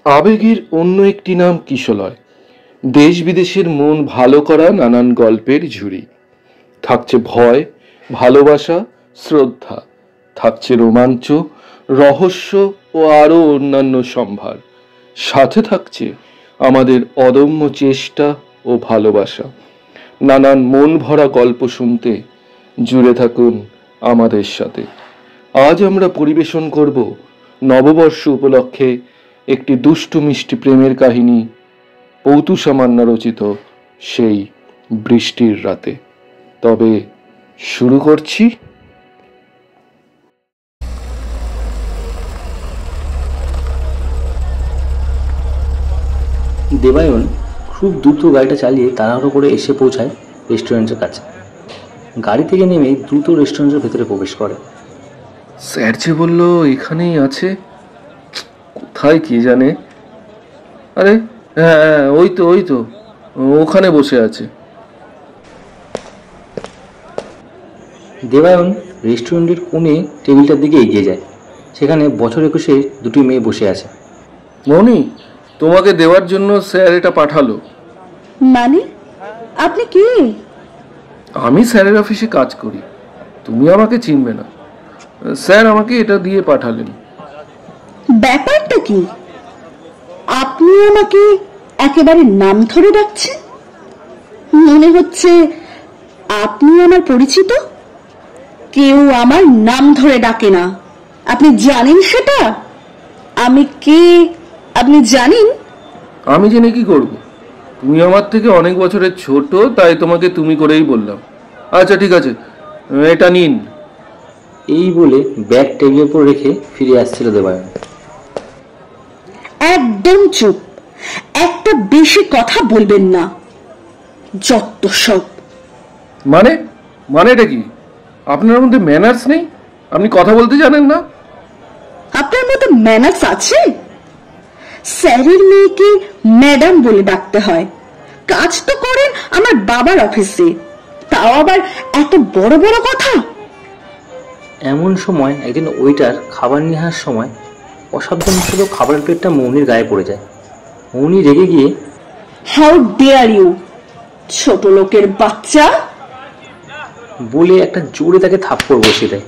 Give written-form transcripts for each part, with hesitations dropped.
আবেগের অন্য একটি নাম কিশলয়। দেশ বিদেশের মন ভালো করা নানান গল্পের ঝুড়ি। থাকছে ভয়, ভালোবাসা, শ্রদ্ধা। থাকছে রোমাঞ্চ, রহস্য ও আরও অন্যান্য সম্ভার। সাথে থাকছে আমাদের অদম্য চেষ্টা ও ভালোবাসা। নানান মন ভরা গল্প শুনতে জুড়ে থাকুন আমাদের সাথে। আজ আমরা পরিবেশন করব নববর্ষ উপলক্ষে একটি দুষ্টু মিষ্টি প্রেমের কাহিনী, পৌতুষা মান্না রচিত সেই বৃষ্টির রাতে। তবে শুরু করছি। দেবায়ন খুব দ্রুত গাড়িটা চালিয়ে তাড়াহুড়ো করে এসে পৌঁছায় রেস্টুরেন্টের কাছে। গাড়ি থেকে নেমে দ্রুত রেস্টুরেন্টের ভেতরে প্রবেশ করে। স্যার যে বললো এখানেই আছে, কোথায় কে জানে। আরে হ্যাঁ হ্যাঁ, ওই তো ওখানে বসে আছে। দেবায়ন রেস্টুরেন্টের কোণে টেবিলটার দিকে এগিয়ে যায়। সেখানে বছর 21-এর দুটি মেয়ে বসে আছে। মনি, তোমাকে দেওয়ার জন্য স্যার এটা পাঠালো। মানে আপনি কে? আমি স্যারের অফিসে কাজ করি, তুমি আমাকে চিনবে না। স্যার আমাকে এটা দিয়ে পাঠালেন। ব্যাপারটা কি? আপনি আমাকে একেবারে নাম ধরে ডাকছেন। মনে হচ্ছে আপনি আমার পরিচিত। কেউ আমার নাম ধরে ডাকে না, আপনি জানেন সেটা? আমি কে আপনি জানেন? আমি জেনে কি করব? তুমি আমার থেকে অনেক বছরের ছোট, তাই তোমাকে তুমি করেই বললাম। আচ্ছা ঠিক আছে, এটা নিন। এই বলে ব্যাগ টেবিলের উপর রেখে ফিরে আসছিল দেবায়ন। একদম চুপ, একটা বেশি কথা বলবেন না। যত সব। মানেটা কি? আপনার মধ্যে ম্যানার্স নেই? আপনি কথা বলতে জানেন না? আপনার মতো ম্যানার্স আছে? স্যারের মেয়েকে ম্যাডাম বলে ডাকতে হয়। কাজ তো করেন আমার বাবার অফিসে, তাও আবার এত বড় বড় কথা। এমন সময় একদিন ওয়েটার খাবার নিয়ে আসার সময় অসাবধানবশত খাবারের প্লেটটা মৌনির গায়ে পড়ে যায়। মৌনি রেগে গিয়ে, হাউ ডেয়ার ইউ, ছোট লোকের বাচ্চা, বলে একটা জোরে তাকে থাপ্পড় বসিয়ে দেয়।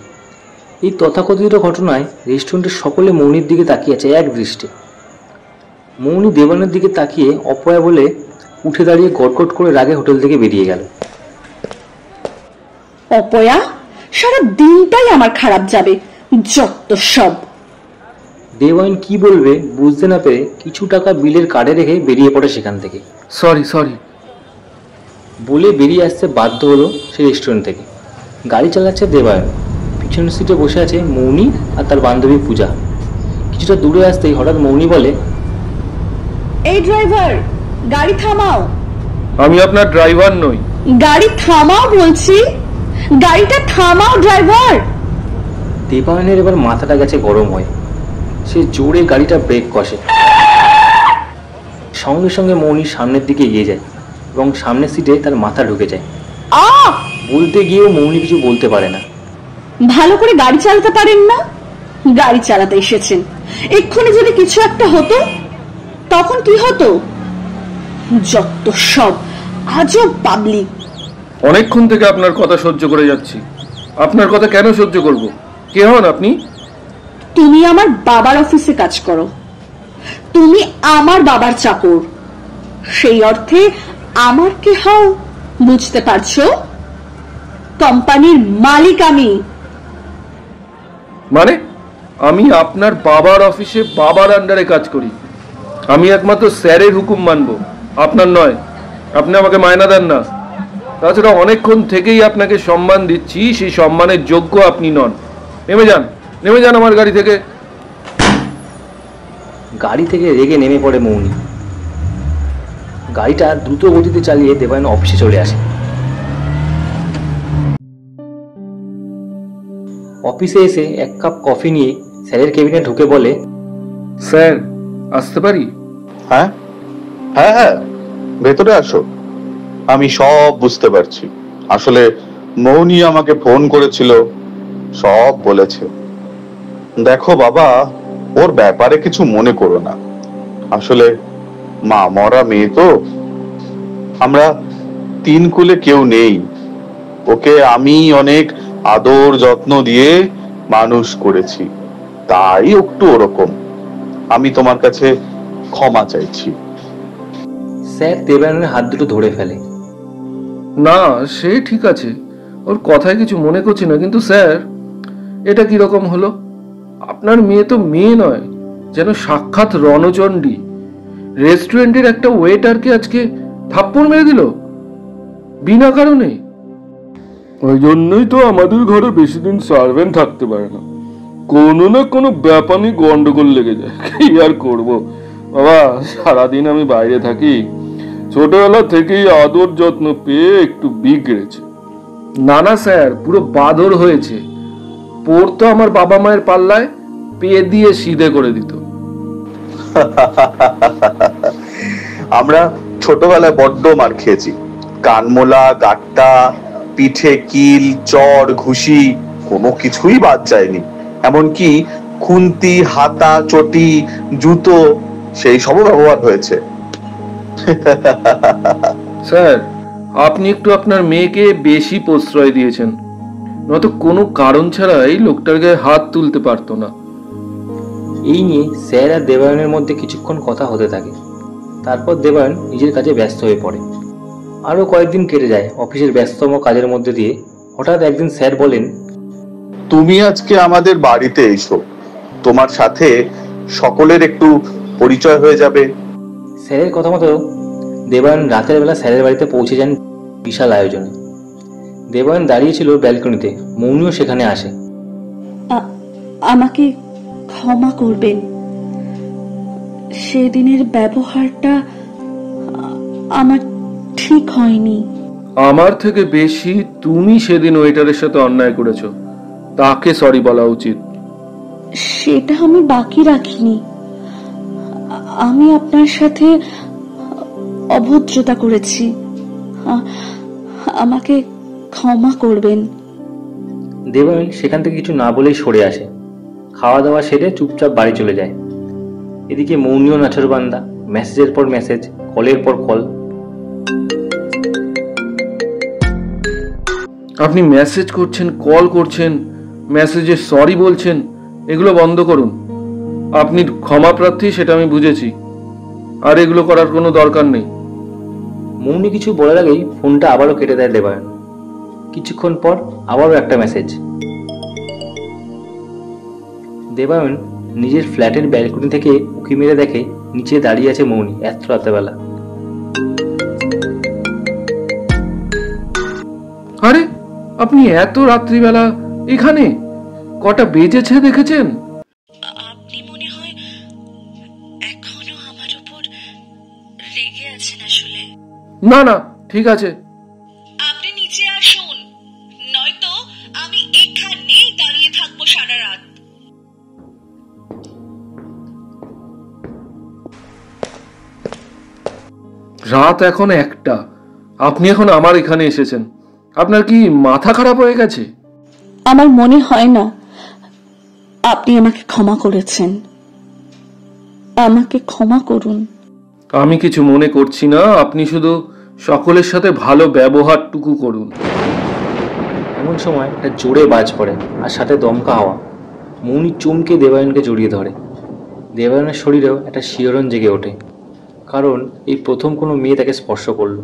এই তথাকথিত ঘটনায় রেস্টুরেন্টের সকলে মৌনির দিকে তাকিয়ে আছে এক দৃষ্টে। মৌনি দেবানের দিকে তাকিয়ে অপয়া বলে উঠে দাঁড়িয়ে গটগট করে রাগে হোটেল থেকে বেরিয়ে গেল। অপয়া, সারা দিনটাই আমার খারাপ যাবে। যত সব। দেবায়ন কি বলবে বুঝতে না পেরে কিছু টাকা বিলের কার্ডে রেখে বেরিয়ে পড়ে সেখান থেকে। সরি বলে বেরিয়ে আসতে বাধ্য হলো সে রেস্টুরেন্ট থেকে। গাড়ি চালাচ্ছে দেবায়ন, পিছনের সিটে বসে আছে মৌনি আর তার বান্ধবী পূজা। কিছুটা দূরে আসতেই হঠাৎ মৌনি বলে, এই ড্রাইভার, গাড়ি থামাও। আমি আপনার ড্রাইভার নই। গাড়ি থামাও বলছি, গাড়িটা থামাও ড্রাইভার। দেবায়নের এবার মাথাটা গেছে গরম হয়ে। সে জোরে গাড়িটা ব্রেক কষে। সঙ্গে সঙ্গে মৌনি সামনের দিকে এগিয়ে যায় এবং সামনের সিটে তার মাথা ঢুকে যায়। বলতে গিয়েও মৌনি কিছু বলতে পারে না। ভালো করে গাড়ি চালাতে পারেন না? গাড়ি চালাতে এসেছেন, এক্ষুনি যদি কিছু একটা হতো তখন কি হতো? যত সব আজব পাবলিক। অনেকক্ষণ থেকে আপনার কথা সহ্য করে যাচ্ছি। আপনার কথা কেন সহ্য করব? কে হন আপনি? তুমি আমার বাবার অফিসে কাজ করো, তুমি আমার বাবার চাকর। সেই অর্থে আমার কে হও বুঝতে পারছো? কোম্পানির মালিক আমি। মানে আমি আপনার বাবার অফিসে বাবার আন্ডারে কাজ করি। আমি একমাত্র স্যারের হুকুম মানব, আপনার নয়। আপনি আমাকে মায়না দেন না। তাছাড়া অনেকক্ষণ থেকেই আপনাকে সম্মান দিচ্ছি, সেই সম্মানের যোগ্য আপনি নন। নেমে যান আমার গাড়ি থেকে। গাড়ি থেকে রেগে নেমে পড়ে মৌনি। গাড়িটা দ্রুত গতিতে চালিয়ে দেবায়ন অফিসে চলে আসে। অফিসে এসে এক কাপ কফি নিয়ে স্যারের কেবিনে ঢুকে বলে, স্যার আসতে পারি? হ্যাঁ হ্যাঁ হ্যাঁ, ভেতরে আসো। আমি সব বুঝতে পারছি। আসলে মৌনি আমাকে ফোন করেছিল, সব বলেছে। দেখো বাবা, ওর ব্যাপারে কিছু মনে করো না। আসলে মা মরা মেয়ে তো, আমরা 3 কুলে কেউ নেই। ওকে আমি অনেক আদর যত্ন দিয়ে মানুষ করেছি, তাই একটু ওরকম। আমি তোমার কাছে ক্ষমা চাইছি। স্যার দেবায়নের হাত দুটো ধরে ফেলে। না সে ঠিক আছে, ওর কথায় কিছু মনে করছি না, কিন্তু স্যার এটা কিরকম হলো? আপনার মেয়ে তো মেয়ে নয়, যেন সাক্ষাৎ রণচণ্ডী। রেস্টুরেন্টের একটা ওয়েটারকে আজকে থাপ্পড় মেরে দিল বিনা কারণে। ওই জন্যই তো আমাদের ঘরে বেশি দিন সার্ভেন্ট থাকতে পারে না, কোনো না কোনো ব্যাপারই গন্ডগোল লেগে যায়। কি আর করব বাবা, সারাদিন আমি বাইরে থাকি, ছোটবেলা থেকেই আদর যত্ন পেয়ে একটু বিগড়েছে। না না স্যার, পুরো বাদর হয়েছে। পড়তো আমার বাবা মায়ের পাল্লায়, পেয়ে দিয়ে সিধে করে দিত। আমরা ছোটবেলায় বড্ড মার খেয়েছি, কানমোলা, গাট্টা, পিঠে কিল, চড়, ঘুষি, কোনো কিছুই বাদ যায়নি। এমনকি খুন্তি, হাতা, চটি, জুতো, সেই সবও ব্যবহার হয়েছে। স্যার আপনি একটু আপনার মেয়েকে বেশি প্রশ্রয় দিয়েছেন, নয়তো কোনো কারণ ছাড়াই লোকটার গায়ে হাত তুলতে পারতো না। এই নিয়ে স্যার আর দেবায়নের মধ্যে কিছুক্ষণ কথা হতে থাকে। তারপর দেবায়ন নিজের কাজে ব্যস্ত হয়ে পড়ে। আরও কয়েকদিন কেটে যায় অফিসের ব্যস্ততম কাজের মধ্যে দিয়ে। হঠাৎ একদিন স্যার বলেন, তুমি আজকে আমাদের বাড়িতে এসো, তোমার সাথে সকলের একটু পরিচয় হয়ে যাবে। স্যারের কথা মতো দেবায়ন রাতের বেলা স্যারের বাড়িতে পৌঁছে যান বিশাল আয়োজনে। দেবায়ন দাঁড়িয়েছিল ব্যালকনিতে, মৌনিও সেখানে আসে। আমাকে ক্ষমা করবেন, সেদিনের ব্যবহারটা আমার ঠিক হয়নি। আমার থেকে বেশি তুমি সেদিন ওয়েটারের সাথে অন্যায় করেছো, তাকে সরি বলা উচিত। সেটা আমি বাকি রাখিনি। আমি আপনার সাথে অভদ্রতা করেছি, আমাকে ক্ষমা করবেন। দেবায়ন সেখান থেকে কিছু না বলেই সরে আসে। খাওয়া দাওয়া সেরে চুপচাপ বাড়ি চলে যায়। এদিকে মৌনিও নাছোড়বান্দা, মেসেজের পর মেসেজ, কলের পর কল। আপনি মেসেজ করছেন, কল করছেন, মেসেজে সরি বলছেন, এগুলো বন্ধ করুন। আপনি ক্ষমা প্রার্থী সেটা আমি বুঝেছি, আর এগুলো করার কোনো দরকার নেই। মৌনি কিছু বলার আগেই ফোনটা আবারও কেটে দেয় দেবায়ন। কিছুক্ষণ পর আবারও একটা মেসেজ। দেবায়ন নিজের ফ্ল্যাটের ব্যালকনি থেকে উঁকি মেরে দেখে নিচে দাঁড়িয়ে আছে মৌনি এত রাতেবেলা। আরে আপনি এত রাত্রিবেলা এখানে? কটা বেজেছে দেখেছেন? আপনি মনে হয় এখনো আমার উপর রেগে আছেন। আসলে না না ঠিক আছে, আপনি নিচে আসুন, নয়তো আমি এখানেই দাঁড়িয়ে থাকবো সারা রাত। রাত এখন 1টা, আপনি এখন আমার এখানে এসেছেন। আপনার কি মাথা খারাপ হয়ে গেছে? আমার মনে হয় না আপনি আমাকে ক্ষমা করেছেন। আমাকে ক্ষমা করুন। আমি কিছু মনে করছি না, আপনি শুধু সকলের সাথে ভালো ব্যবহারটুকু করুন। এমন সময় একটা জোরে বাজ পড়ে আর সাথে দমকা হাওয়া। মৌনি চমকে দেবায়নকে জড়িয়ে ধরে। দেবায়নের শরীরেও একটা শিহরণ জেগে ওঠে, কারণ এই প্রথম কোনো মেয়ে তাকে স্পর্শ করলো।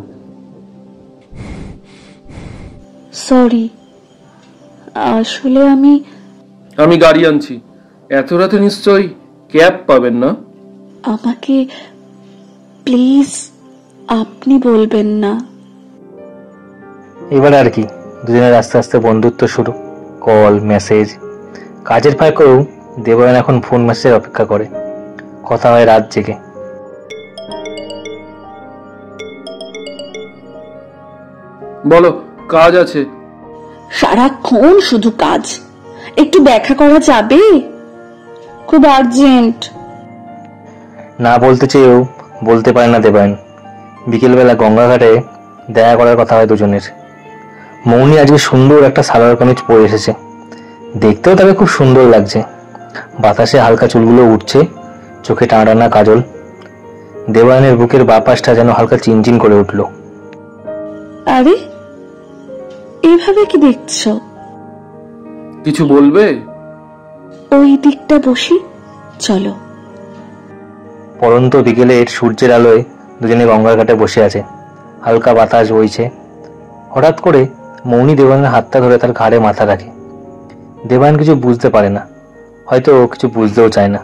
সরি, আসলে আমি গাড়ি আনছি। এত রাতে নিশ্চয়ই ক্যাব পাবেন না। আমাকে প্লিজ আপনি বলবেন না। এবার আর কি, দুজনের আস্তে আস্তে বন্ধুত্ব শুরু। কল, মেসেজ, কাজের ফাঁকেও দেবায়ন এখন ফোন মেসেজের অপেক্ষা করে। কথা হয় রাত জেগে। বলো, কাজ আছে। সারাক্ষণ শুধু কাজ, একটু দেখা করা যাবে? খুব আর্জেন্ট। না বলতে চেয়েও বলতে পারে না দেবায়ন। বিকেলবেলা গঙ্গাঘাটে দেখা করার কথা হয় দুজনের। মৌনি আজকে সুন্দর একটা সালোয়ার কামিজ পরে এসেছে, দেখতেও তাকে খুব সুন্দর লাগছে। বাতাসে হালকা চুলগুলো উঠছে, চোখে টানা টানা কাজল, দেবায়নের বুকের বাঁ পাশটা যেন হালকা চিনচিন করে উঠল। আরে এভাবে কি দেখছো? কিছু বলবে? ওই দিকটা বসি, চলো। পরন্ত বিকেলের সূর্যের আলোয় দুজনে গঙ্গার ঘাটে বসে আছে। হালকা বাতাস বইছে। হঠাৎ করে মৌনি দেবায়নের হাতটা ধরে তার ঘাড়ে মাথা রাখে। দেবায়ন কিছু বুঝতে পারে না, হয়তো কিছু বুঝতেও চায় না।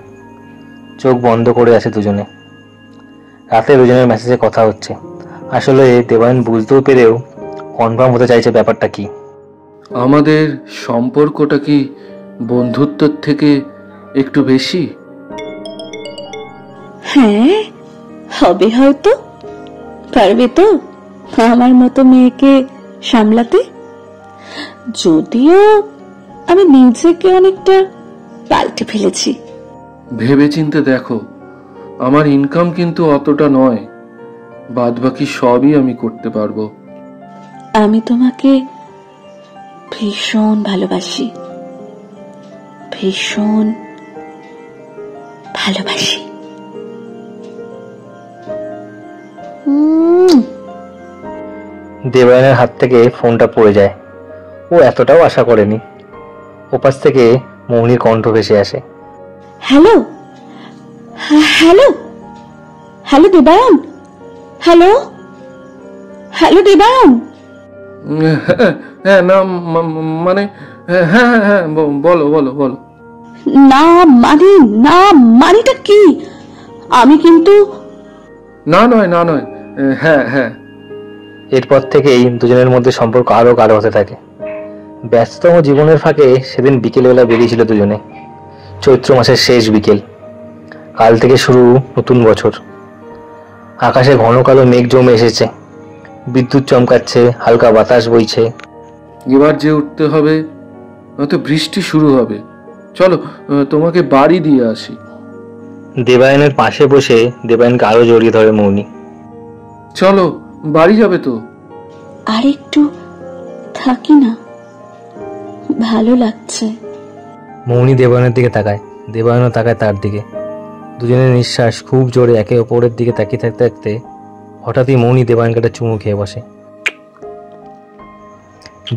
চোখ বন্ধ করে আছে দুজনে। রাতে দুজনের মেসেজে কথা হচ্ছে। আসলে দেবায়ন বুঝতেও পেরেও কনফার্ম হতে চাইছে ব্যাপারটা কি। আমাদের সম্পর্কটা কি বন্ধুত্বের থেকে একটু বেশি? হ্যাঁ, হবে হয়তো। পারবে তো আমার মতো মেয়েকে সামলাতে? যদিও আমি নিজেকে অনেকটা পাল্টে ফেলেছি। ভেবেচিন্তে দেখো, আমার ইনকাম কিন্তু অতটা নয়, বাদবাকি সবই আমি করতে পারবো। আমি তোমাকে ভীষণ ভালোবাসি, ভীষণ ভালোবাসি। দেবায়নের হাত থেকে ফোনটা পড়ে যায়। ও এতটাও আশা করেনি। ওপাশ থেকে মৌনির কণ্ঠ ভেসে আসে। Hello, hello, hello Debayan, hello, hello Debayan. হ্যাঁ, না মানে হ্যাঁ হ্যাঁ হ্যাঁ, বলো বলো বলো। না মানে, না মানেটা কি? আমি কিন্তু না নয়, না নয়, হ্যাঁ হ্যাঁ। এরপর থেকেই দুজনের মধ্যে সম্পর্ক আরো গাঢ় হতে থাকে। ব্যস্ততম জীবনের ফাঁকে সেদিন বিকেলবেলা বেরিয়েছিল দুজনে। চৈত্র মাসের শেষ বিকেল। কাল থেকে শুরু নতুন বছর। আকাশে ঘন কালো মেঘ জমে এসেছে। বিদ্যুৎ চমকাচ্ছে, হালকা বাতাস বইছে। এবার যে উঠতে হবে, নয়তো বৃষ্টি শুরু হবে। চলো, তোমাকে বাড়ি দিয়ে আসি। দেবায়নের পাশে বসে দেবায়নকে আরো জড়িয়ে ধরে মৌনি। চলো, বাড়ি যাবে তো? আরেকটু থাকি না, ভালো লাগছে। মৌনি দেবায়নের দিকে তাকায়, দেবায়নও তাকায় তার দিকে। দুজনের নিঃশ্বাস খুব জোরে একে অপরের দিকে তাকিয়ে থাকতে থাকতে হঠাৎই মৌনি দেবায়নকে একটা চুমু খেয়ে বসে।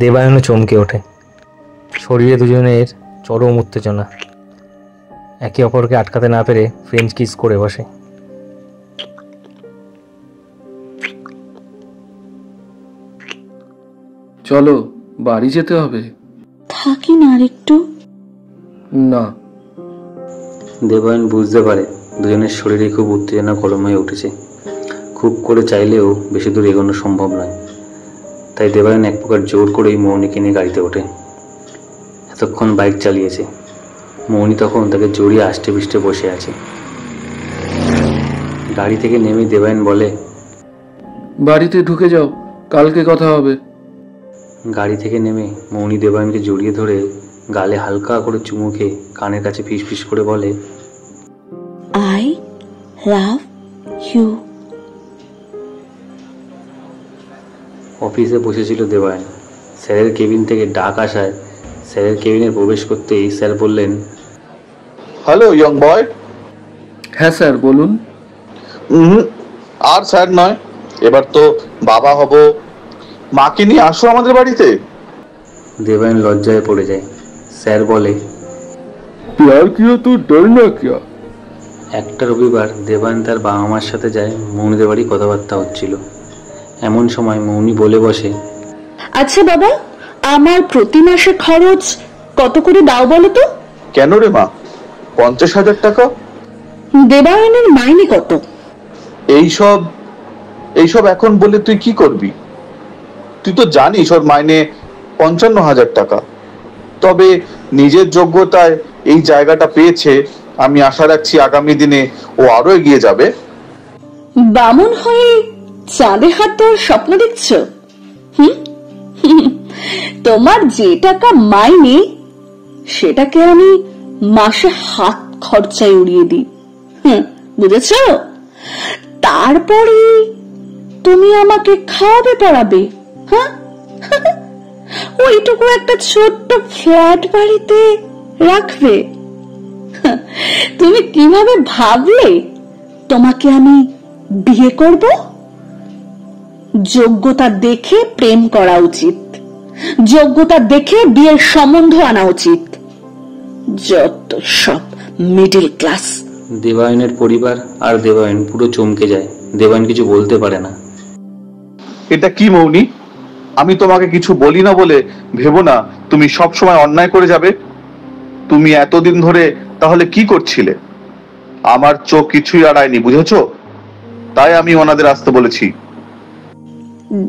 দেবায়নও চমকে ওঠে। শরীরে দুজনের চরম উত্তেজনা। একে অপরকে আটকাতে না পেরে ফ্রেঞ্চ কিস করে বসে। চলো, বাড়ি যেতে হবে। থাকি না আরেকটু। না। দেবায়ন বুঝতে পারে দুজনের শরীরে খুব উত্তেজনা গরম হয়ে উঠেছে। খুব করে চাইলেও বেশি দূর এগোনো সম্ভব নয়। তাই দেবায়ন এক প্রকার জোর করেই মৌনিকে নিয়ে গাড়িতে ওঠে। এতক্ষণ বাইক চালিয়েছে। মৌনি তখন তাকে জড়িয়ে আষ্টে পৃষ্ঠে বসে আছে। গাড়ি থেকে নেমে দেবায়ন বলে, বাড়িতে ঢুকে যাও, কালকে কথা হবে। গাড়ি থেকে নেমে মৌনি দেবায়নকে জড়িয়ে ধরে গালে হালকা করে চুমু খেয়ে কানের কাছে ফিস ফিস করে বলে, আই লাভ ইউ। অফিসে বসেছিল দেবায়ন। স্যারের কেবিন থেকে ডাক আসায় স্যারের কেবিনে প্রবেশ করতেই স্যার বললেন, হ্যালো ইয়ং বয়। হ্যাঁ স্যার, বলুন। আর স্যার নয়, এবার তো বাবা হব। মাকে নিয়ে আসো আমাদের বাড়িতে। দেবায়ন লজ্জায় পড়ে যায়। স্যার বলে, প্যার কিয়া তো ডরনা কিয়া। একটা রবিবার দেবায়ন তার বাবা মার সাথে যায় মৌনিদের বাড়ি কথাবার্তা হচ্ছিল। এমন সময় মৌনি বলে বসে, আচ্ছা বাবা, আমার প্রতি মাসে খরচ কত করে দাও বলো তো? কেন রে মা, 50,000 টাকা? দেবায়নের মাইনে কত? এইসব এখন বলে তুই কি করবি? তুই তো জানিস ওর মাইনে 55,000 টাকা। তবে নিজের যোগ্যতায় এই জায়গাটা পেয়েছে। আমি আশা রাখছি আগামী দিনে ও আরো এগিয়ে যাবে। বামন হয়ে চাঁদে হাত দেওয়ার স্বপ্ন দেখছো? তোমার যে টাকা মাইনে, সেটাকে আমি মাসে হাত খরচায় উড়িয়ে দিই। বুঝেছ? তারপরে তুমি আমাকে খাওয়াবে পড়াবে। হ্যাঁ, ওইটুকু একটা ছোট্ট ফ্ল্যাট বাড়িতে রাখবে। তুমি কিভাবে ভাবলে তোমাকে আমি বিয়ে করব? যোগ্যতা দেখে প্রেম করা উচিত, যোগ্যতা দেখে বিয়ের সম্বন্ধ আনা উচিত। যত সব মিডল ক্লাস। দেবায়নের পরিবার আর দেবায়ন পুরো চমকে যায়। দেবায়ন কিছু বলতে পারে না। এটা কি মৌনি? আমি তোমাকে কিছু বলি না বলে ভেবো না তুমি সব সময় অন্যায় করে যাবে। তুমি এতদিন ধরে তাহলে কি করছিলে? আমার চোখ কিছুই আড়ায়নি, বুঝেছো? তাই আমি ওনাদের আসতে বলেছি।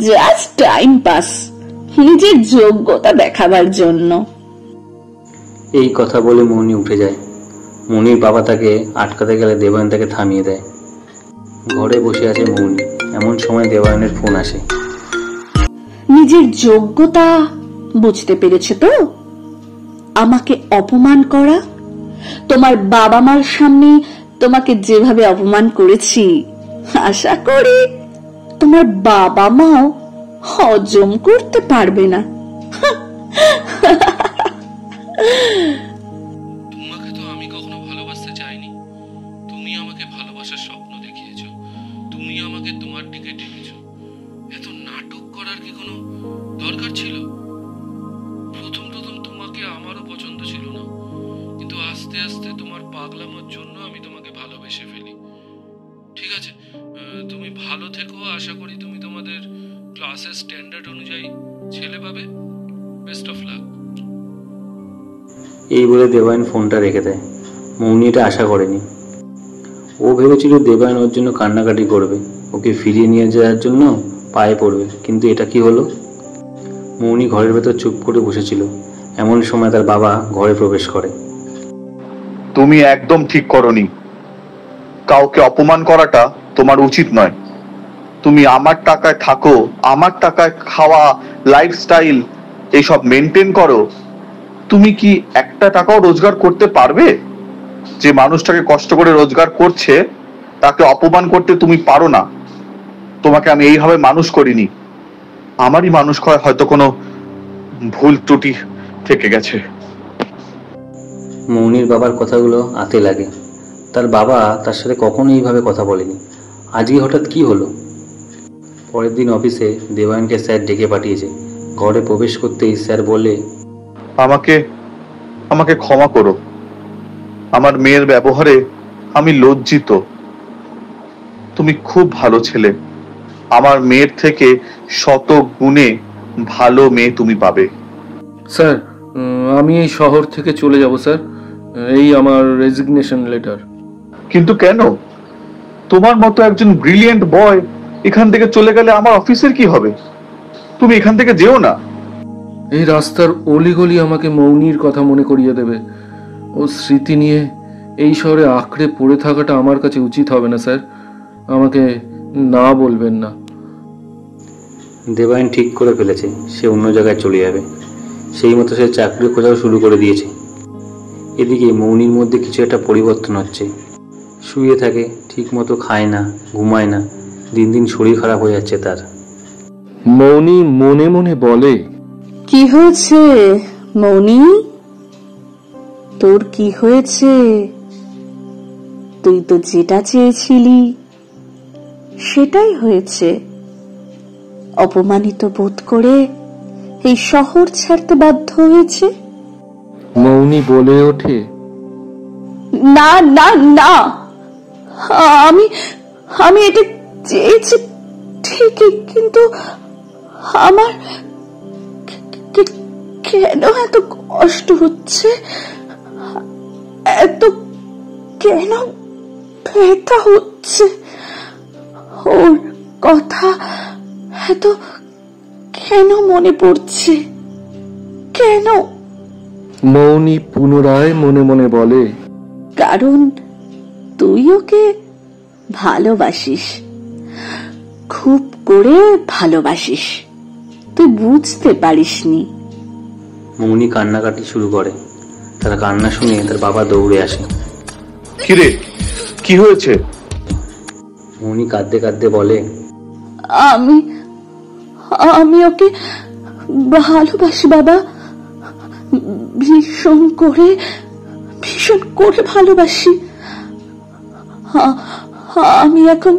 জাস্ট টাইম পাস, নিজের যোগ্যতা দেখাবার জন্য। এই কথা বলে মৌনি উঠে যায়। মৌনির বাবা তাকে আটকাতে গেলে দেবায়ন তাকে থামিয়ে দেয়। ঘরে বসে আছে মৌনি, এমন সময় দেবায়নের ফোন আসে। নিজের যোগ্যতা বুঝতে পেরেছে তো? আমাকে অপমান করা, তোমার বাবা মার সামনে তোমাকে যেভাবে অপমান করেছি, আশা করি তোমার বাবা মাও হজম করতে পারবে না। তোমাকে তো আমি কখনো ভালোবাসতে চাইনি। তুমি আমাকে ভালোবাসার স্বপ্ন দেখিয়েছো, তুমি আমাকে তোমার দিকে টেনেছো। এত নাটক করার কি কোনো দরকার ছিল? প্রথম প্রথম তোমাকে আমারও পছন্দ ছিল না, কিন্তু আস্তে আস্তে তোমার পাগলামোর জন্য আমি তোমাকে ভালোবেসে ফেলি। ঠিক আছে, তুমি ভালো থেকো। আশা করি তুমি তোমাদের ক্লাসের স্ট্যান্ডার্ড অনুযায়ী ছেলে পাবে। Best of luck. এই বলে দেবায়ন ফোনটা রেখে দেয়। মৌনি এটা আশা করেনি। ও ভেবেছিল দেবায়ন ওর জন্য কান্নাকাটি করবে, ওকে ফিরিয়ে নিয়ে যাওয়ার জন্য পায়ে পড়বে, কিন্তু এটা কি হলো? মৌনি ঘরের ভেতর চুপ করে বসেছিল। এমন সময় তার বাবা ঘরে প্রবেশ করে। তুমি একদম ঠিক করনি। কাউকে অপমান করাটা তোমার উচিত নয়। তুমি আমার টাকায় থাকো, আমার টাকায় খাওয়া, লাইফস্টাইল এইসব মেনটেন করো। তুমি কি একটা টাকাও রোজগার করতে পারবে? যে মানুষটাকে কষ্ট করে রোজগার করছে তাকে অপমান করতে তুমি পারো না। তোমাকে আমি এইভাবে মানুষ করিনি। আমারই মানুষ হয়তো কোনো ভুল ত্রুটি থেকে গেছে। মৌনির বাবার কথাগুলো আতে লাগে। তার বাবা তার সাথে কখনো এইভাবে কথা বলেনি। আজকে হঠাৎ কি হলো? পরের দিন অফিসে দেবায়নকে স্যার ডেকে পাঠিয়েছে। ঘরে প্রবেশ করতেই স্যার বলে, আমাকে আমাকে ক্ষমা করো। আমার মেয়ের ব্যবহারে আমি লজ্জিত। তুমি খুব ভালো ছেলে। আমার মেয়ের থেকে শত গুণে ভালো মেয়ে তুমি পাবে। স্যার, আমি এই শহর থেকে চলে যাব স্যার। এই আমার রেজিগনেশন লেটার। কিন্তু কেন? তোমার মতো একজন ব্রিলিয়েন্ট বয় এখান থেকে চলে গেলে আমার অফিসের কি হবে? তুমি এখান থেকে যেও না। এই রাস্তার অলিগলি আমাকে মৌনির কথা মনে করিয়ে দেবে। ও স্মৃতি নিয়ে এই শহরে আঁকড়ে পড়ে থাকাটা আমার কাছে উচিত হবে না স্যার। আমাকে না বলবেন না। দেবায়ন ঠিক করে ফেলেছে সে অন্য জায়গায় চলে যাবে। সেই মতো সে চাকরি খোঁজাও শুরু করে দিয়েছে। এদিকে মৌনির মধ্যে কিছু একটা পরিবর্তন হচ্ছে। শুয়ে থাকে, ঠিক মতো খায় না, ঘুমায় না। দিন দিন শরীর খারাপ হয়ে যাচ্ছে তার। মৌনি মনে মনে বলে, কি হয়েছে মৌনি? তোর কি হয়েছে? তুই তো যেটা চেয়েছিলি সেটাই হয়েছে। অপমানিত বোধ করে এই শহর ছাড়তে বাধ্য হয়েছে। মৌনি বলে ওঠে, না না না, আমি আমি এটা চেয়েছি ঠিকই, কিন্তু আমার কেন এত কষ্ট হচ্ছে? এত কেন ব্যথা হচ্ছে? ওর কথা এত কেন মনে পড়ছে? কেন? মৌনি পুনরায় মনে মনে বলে, কারণ তুই ওকে ভালোবাসিস, খুব করে ভালোবাসিস। তুই বুঝতে পারিসনি। মৌনি কান্নাকাটি শুরু করে। তার কান্না শুনে তার বাবা দৌড়ে আসে। কিরে, কি হয়েছে? মৌনি কাঁদতে কাঁদতে বলে, আমি আমি ওকে ভালোবাসি বাবা, ভীষণ করে ভালোবাসি। আমি এখন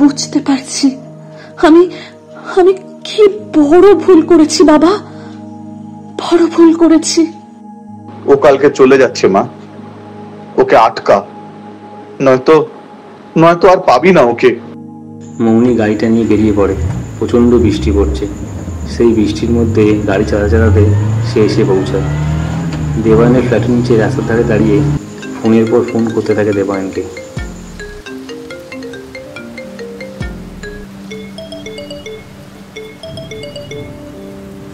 বুঝতে পারছি আমি আমি কি বড় ভুল করেছি বাবা, বড় ভুল করেছি। ও কালকে চলে যাচ্ছে মা, ওকে আটকা, নয়তো নয়তো আর পাবি না ওকে। মৌনি গাড়িটা নিয়ে বেরিয়ে পড়ে। প্রচণ্ড বৃষ্টি পড়ছে। সেই বৃষ্টির মধ্যে গাড়ি চালাতে চালাতে সে এসে পৌঁছায়। দেবায়নের ফ্ল্যাটের নিচে রাস্তার ধারে দাঁড়িয়ে ফোনের পর ফোন করতে থাকে দেবায়নকে।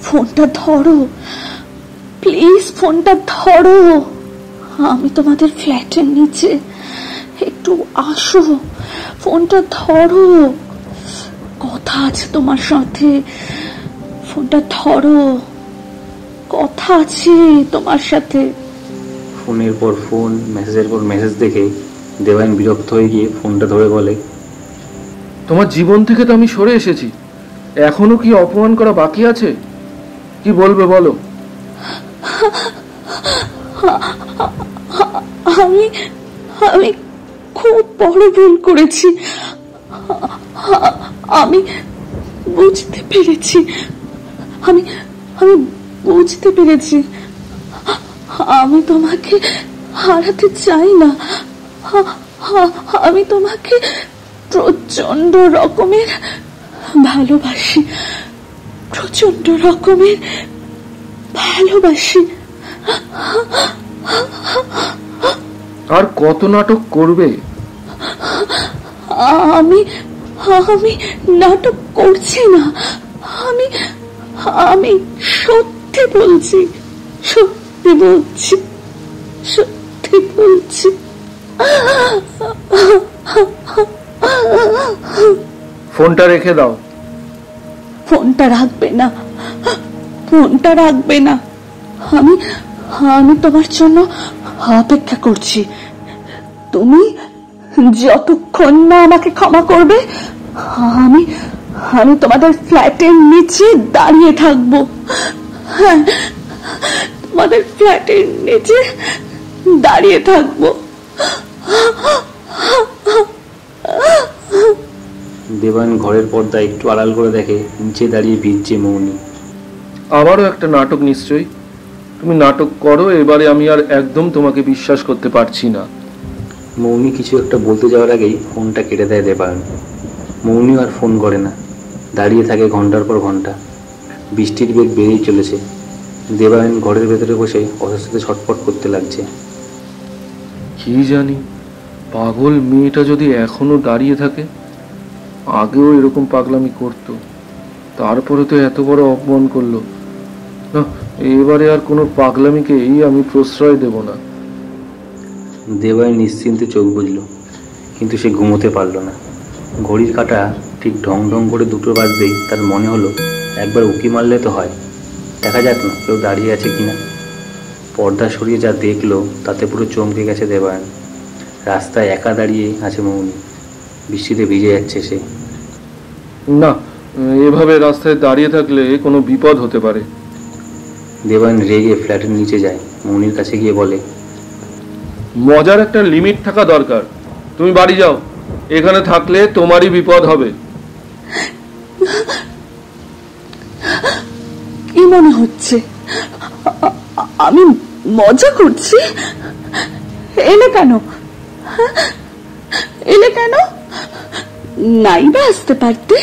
ফোনটা ধরো প্লিজ, ফোনটা ধরো। আমি তোমাদের ফ্ল্যাটের নিচে, একটু আসো, ফোনটা ধরো, কথা আছে তোমার সাথে, ফোনটা ধরো, কথা আছে তোমার সাথে। ফোনের পর ফোন, মেসেজের পর মেসেজ দেখে দেবায়ন বিরক্ত হয়ে গিয়ে ফোনটা ধরে বলে, তোমার জীবন থেকে তো আমি সরে এসেছি, এখনো কি অপমান করা বাকি আছে? কি বলবে বলো? আমি আমি খুব বড় ভুল করেছি। আমি বুঝতে পেরেছি, আমি আমি বুঝতে পেরেছি। আমি তোমাকে হারাতে চাই না। আমি তোমাকে প্রচন্ড রকমের ভালোবাসি, প্রচন্ড রকমের ভালোবাসি। আর কত নাটক করবে? আমি আমি নাটক করছি না, আমি আমি সত্যি বলছি, সত্যি বলছি, সত্যি বলছি। ফোনটা রেখে দাও। ফোনটা রাখবে না, ফোনটা রাখবে না। আমি আমি তোমার জন্য অপেক্ষা করছি। তুমি যতক্ষণ না আমাকে ক্ষমা করবে, আমি আমি তোমাদের ফ্ল্যাটের নিচে দাঁড়িয়ে থাকবো। হ্যাঁ, তোমাদের ফ্ল্যাটের নিচে দাঁড়িয়ে থাকবো। দেবায়ন ঘরের পর্দা একটু আড়াল করে দেখে নিচে দাঁড়িয়ে ভিজছে মৌনি। আবারও একটা নাটক নিশ্চয়ই। তুমি নাটক করো, এবারে আমি আর একদম তোমাকে বিশ্বাস করতে পারছি না। মৌনি কিছু একটা বলতে যাওয়ার আগেই ফোনটা কেটে দেয় দেবায়ন। মৌনিও আর ফোন করে না, দাঁড়িয়ে থাকে ঘন্টার পর ঘন্টা। বৃষ্টির বেগ বেড়েই চলেছে। দেবায়ন ঘরের ভেতরে বসে অস্বস্তিতে ছটফট করতে লাগছে। কি জানি, পাগল মেয়েটা যদি এখনো দাঁড়িয়ে থাকে। আগেও এরকম পাগলামি করতো, তারপরে তো এত বড় অপমান করলো। না, এবারে আর কোনো পাগলামিকেই আমি প্রশ্রয় দেব না। দেবায়ন নিশ্চিন্তে চোখ বুঝল, কিন্তু সে ঘুমোতে পারল না। ঘড়ির কাঁটা ঠিক ঢং ঢং করে দুটো বাজতেই তার মনে হলো একবার উঁকি মারলে তো হয়, দেখা যাক না কেউ দাঁড়িয়ে আছে কিনা। পর্দা সরিয়ে যা দেখলো তাতে পুরো চমকে গেছে দেবায়ন। রাস্তায় একা দাঁড়িয়ে আছে মৌনি, বৃষ্টিতে ভিজে যাচ্ছে সে। না, এভাবে রাস্তায় দাঁড়িয়ে থাকলে কোনো বিপদ হতে পারে। দেবায়ন রেগে ফ্ল্যাটের নিচে যায়, মৌনির কাছে গিয়ে বলে, মজার একটা লিমিট থাকা দরকার। তুমি বাড়ি যাও, এখানে থাকলে তোমারই বিপদ হবে। কি মনে হচ্ছে আমি মজা করছি? এলে কেন, এলে কেন? নাই বা আসতে পারতে।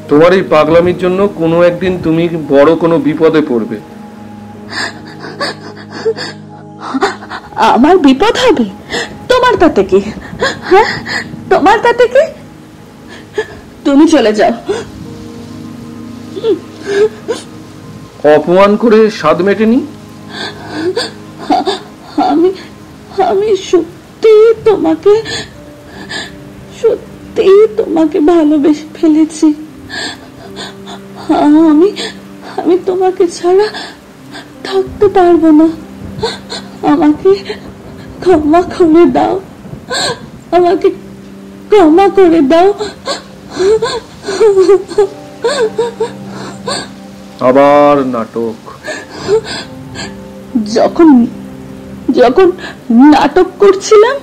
তোমার এই পাগলামির জন্য কোনো একদিন তুমি বড় কোনো বিপদে পড়বে। আমার বিপদ হবে? তোমার তাতে কি? হ্যাঁ, তোমার তাতে কি? তুমি চলে যাও। অপমান করে স্বাদ মেটেনি? আমি আমি সত্যি তোমাকে ভালোবেসে ফেলেছি। আমি আমি তোমাকে ছাড়া থাকতে পারবো না। আমাকে ক্ষমা করে দাও, আমাকে ক্ষমা করে দাও। আবার নাটক। যখন যখন নাটক করছিলাম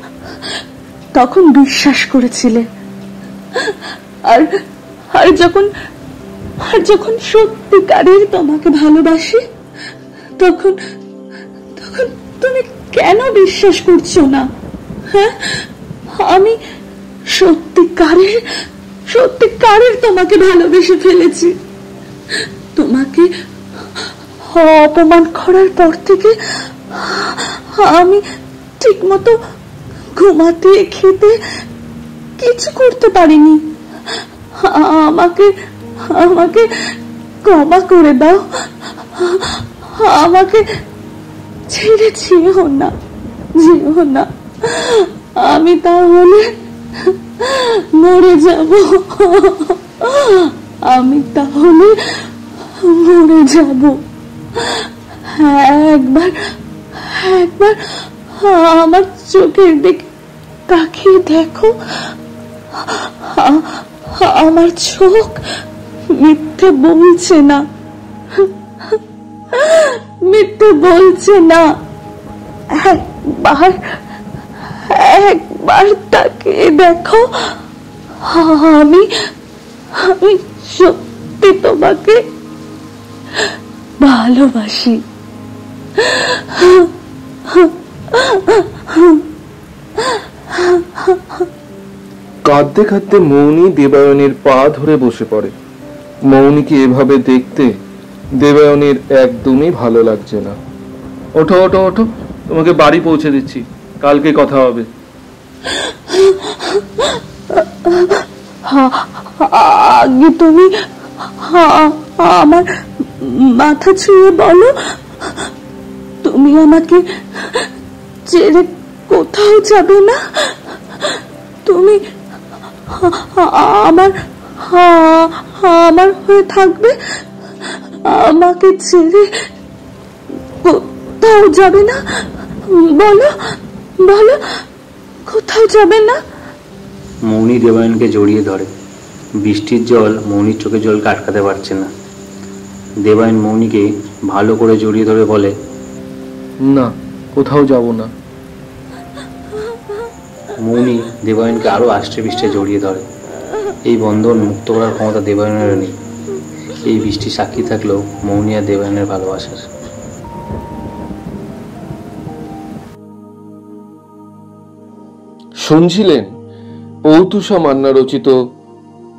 তখন বিশ্বাস করেছিলে, আর আর যখন যখন সত্যিকারের তোমাকে ভালোবাসি তখন তখন তুমি কেন বিশ্বাস করছো না? হ্যাঁ, আমি সত্যিকারের তোমাকে ভালোবেসে ফেলেছি। তোমাকে অপমান করার পর থেকে আমি ঠিক মতো ঘুমাতে খেতে কিছু করতে পারিনি। আমাকে আমাকে ক্ষমা করে দাও, আমাকে ছেড়ে যেও না, যেও না। আমি তাহলে মরে যাব, আমি তাহলে মরে যাব। একবার একবার আমার চোখের দিকে তাকিয়ে দেখো, আমার চোখ মিথ্যে বলছে না, মিথ্যে বলছে না। একবার তাকিয়ে দেখো, আমি সত্যি তোমাকে ভালোবাসি। কাঁদতে কাঁদতে মৌনি দেবায়নের পা ধরে বসে পড়ে। মৌনিকে এভাবে দেখতে দেবায়নের একদমই ভালো লাগছে না। ওঠো ওঠো ওঠো, তোমাকে বাড়ি পৌঁছে দিচ্ছি, কালকে কথা হবে। আগে তুমি আমার মাথা ছুঁয়ে বলো, তুমি আমাকে ছেড়ে কোথাও যাবে না? তুমি আমার হয়ে থাকবে, আমাকে ছেড়ে কোথাও যাবে না? বলো বলো, কোথাও যাবে না? মৌনি দেবায়নকে জড়িয়ে ধরে। বৃষ্টির জল মৌনির চোখের জলকে আটকাতে পারছে না। দেবায়ন মৌনিকে ভালো করে জড়িয়ে ধরে বলে, না, কোথাও যাব না। মৌনি দেবায়নকে আরো আষ্টে পৃষ্ঠে জড়িয়ে ধরে। এই বন্ধন মুক্ত করার ক্ষমতা দেবায়নের নেই। এই বৃষ্টি সাক্ষী থাকলেও মৌনি আর দেবায়নের ভালোবাসার। শুনছিলেন পৌতুষা মান্না রচিত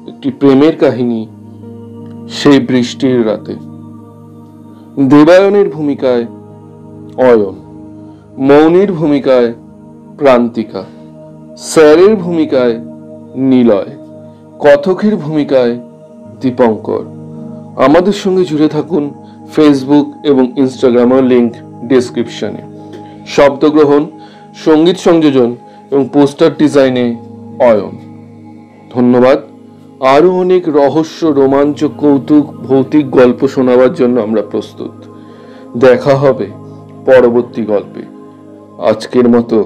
একটি প্রেমের কাহিনী, সেই বৃষ্টির রাতে। দেবায়নের ভূমিকায় অয়ন, মৌনির ভূমিকায় প্রান্তিকা, স্যারের ভূমিকায় নিলয়, কথকের ভূমিকায় দীপঙ্কর। আমাদের সঙ্গে জুড়ে থাকুন ফেসবুক এবং ইনস্টাগ্রামের লিংক ডেসক্রিপশনে। শব্দগ্রহণ, সঙ্গীত সংযোজন এবং পোস্টার ডিজাইনে অয়ন। ধন্যবাদ। আরো অনেক রহস্য, রোমাঞ্চ, কৌতুক, ভৌতিক গল্প শোনাবার জন্য আমরা প্রস্তুত। দেখা হবে পরবর্তী গল্পে। আজকের মতো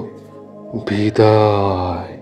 বিদায়।